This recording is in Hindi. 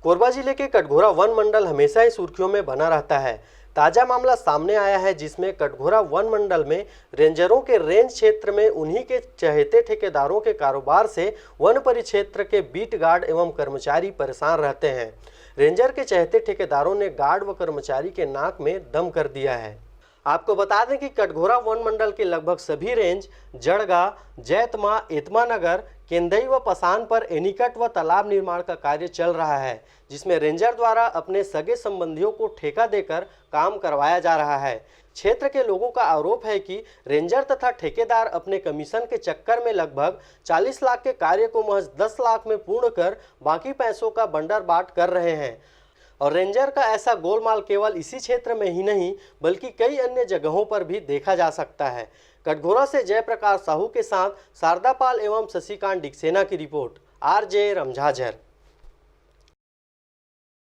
कोरबा जिले के कटघोरा वन मंडल हमेशा ही सुर्खियों में बना रहता है। ताजा मामला सामने आया है जिसमें कटघोरा वन मंडल में रेंजरों के रेंज क्षेत्र में उन्हीं के चहेते ठेकेदारों के कारोबार से वन परिक्षेत्र के बीट गार्ड एवं कर्मचारी परेशान रहते हैं। रेंजर के चहेते ठेकेदारों ने गार्ड व कर्मचारी के नाक में दम कर दिया है। आपको बता दें कि कटघोरा वन मंडल के लगभग सभी रेंज जड़गा, जैतमा, एतमा नगर, केंदई व पसान पर एनीकट व तालाब निर्माण का कार्य चल रहा है, जिसमें रेंजर द्वारा अपने सगे संबंधियों को ठेका देकर काम करवाया जा रहा है। क्षेत्र के लोगों का आरोप है कि रेंजर तथा ठेकेदार अपने कमीशन के चक्कर में लगभग 40 लाख के कार्य को महज 10 लाख में पूर्ण कर बाकी पैसों का बंडरबाट कर रहे हैं। और रेंजर का ऐसा गोलमाल केवल इसी क्षेत्र में ही नहीं बल्कि कई अन्य जगहों पर भी देखा जा सकता है। कटघोरा से जयप्रकाश साहू के साथ शारदा पाल एवं शशिकांत डिक्सेना की रिपोर्ट। आरजे रमझाझर।